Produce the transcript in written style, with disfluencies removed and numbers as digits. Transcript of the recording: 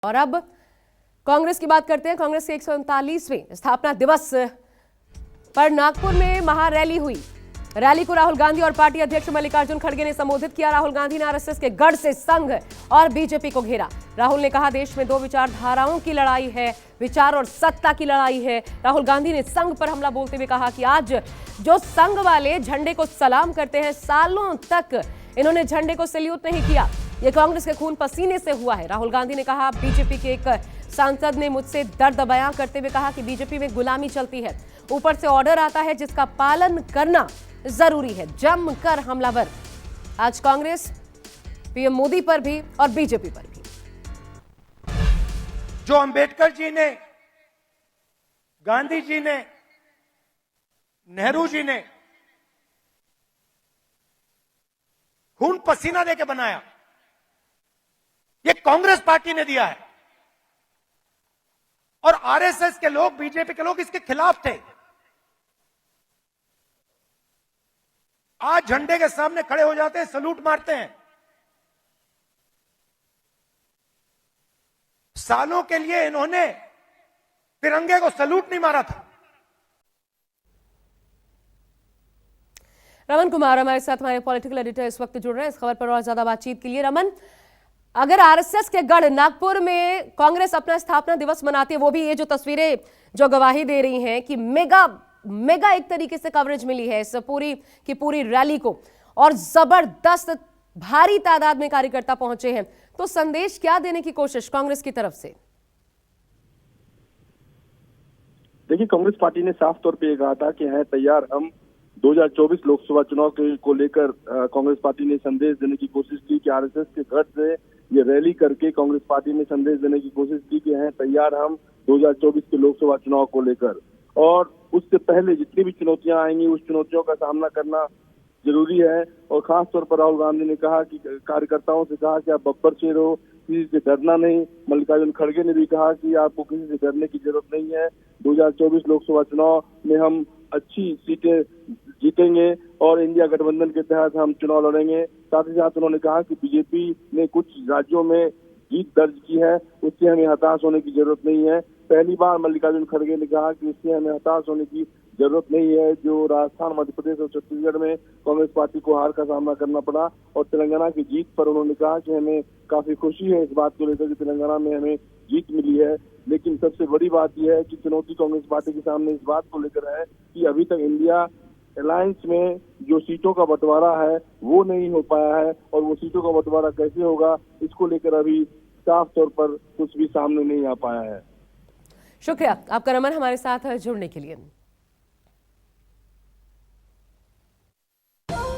और अब कांग्रेस की बात करते हैं। कांग्रेस के 139वें स्थापना दिवस पर नागपुर में महारैली हुई। रैली को राहुल गांधी और पार्टी अध्यक्ष मल्लिकार्जुन खड़गे ने संबोधित किया। राहुल गांधी ने आरएसएस के गढ़ से संघ और बीजेपी को घेरा। राहुल ने कहा, देश में दो विचारधाराओं की लड़ाई है, विचार और सत्ता की लड़ाई है। राहुल गांधी ने संघ पर हमला बोलते हुए कहा कि आज जो संघ वाले झंडे को सलाम करते हैं, सालों तक इन्होंने झंडे को सैल्यूट नहीं किया। ये कांग्रेस के खून पसीने से हुआ है। राहुल गांधी ने कहा, बीजेपी के एक सांसद ने मुझसे दर्द बयां करते हुए कहा कि बीजेपी में गुलामी चलती है, ऊपर से ऑर्डर आता है जिसका पालन करना जरूरी है। जमकर हमलावर आज कांग्रेस पीएम मोदी पर भी और बीजेपी पर भी। जो अंबेडकर जी ने, गांधी जी ने, नेहरू जी ने खून पसीना देके बनाया, ये कांग्रेस पार्टी ने दिया है। और आरएसएस के लोग, बीजेपी के लोग इसके खिलाफ थे। आज झंडे के सामने खड़े हो जाते हैं, सलूट मारते हैं। सालों के लिए इन्होंने तिरंगे को सलूट नहीं मारा था। रमन कुमार हमारे साथ, हमारे पॉलिटिकल एडिटर इस वक्त जुड़ रहे हैं इस खबर पर और ज्यादा बातचीत के लिए। रमन, अगर आरएसएस के गढ़ नागपुर में कांग्रेस अपना स्थापना दिवस मनाती है, वो भी ये जो तस्वीरें जो गवाही दे रही हैं कि मेगा एक तरीके से कवरेज मिली है इस पूरी रैली को, और जबरदस्त भारी तादाद में कार्यकर्ता पहुंचे हैं, तो संदेश क्या देने की कोशिश कांग्रेस की तरफ से? देखिए, कांग्रेस पार्टी ने साफ तौर पे ये कहा था कि हैं तैयार हम 2024 लोकसभा चुनाव को लेकर। कांग्रेस पार्टी ने संदेश देने की कोशिश की कि आरएसएस के गढ़ से ये रैली करके कांग्रेस पार्टी ने संदेश देने की कोशिश की कि हैं तैयार हम 2024 के लोकसभा चुनाव को लेकर। और उससे पहले जितनी भी चुनौतियां आएंगी, उस चुनौतियों का सामना करना जरूरी है। और खास तौर पर राहुल गांधी ने कहा कि कार्यकर्ताओं से कहा कि आप बब्बर शेर हो, किसी से डरना नहीं। मल्लिकार्जुन खड़गे ने भी कहा कि आपको किसी से डरने की जरूरत नहीं है। 2024 लोकसभा चुनाव में हम अच्छी सीटें जीतेंगे और इंडिया गठबंधन के तहत हम चुनाव लड़ेंगे। साथ ही साथ उन्होंने कहा कि बीजेपी ने कुछ राज्यों में जीत दर्ज की है, उससे हमें हताश होने की जरूरत नहीं है। पहली बार मल्लिकार्जुन खड़गे ने कहा कि उससे हमें हताश होने की जरूरत नहीं है। जो राजस्थान, मध्य प्रदेश और छत्तीसगढ़ में कांग्रेस पार्टी को हार का सामना करना पड़ा, और तेलंगाना की जीत पर उन्होंने कहा कि हमें काफी खुशी है इस बात को लेकर कि तेलंगाना में हमें जीत मिली है। लेकिन सबसे बड़ी बात यह है कि चुनौती कांग्रेस पार्टी के सामने इस बात को लेकर है कि अभी तक इंडिया अलायंस में जो सीटों का बंटवारा है वो नहीं हो पाया है, और वो सीटों का बंटवारा कैसे होगा इसको लेकर अभी साफ तौर पर कुछ भी सामने नहीं आ पाया है। शुक्रिया आपका रमन, हमारे साथ जुड़ने के लिए।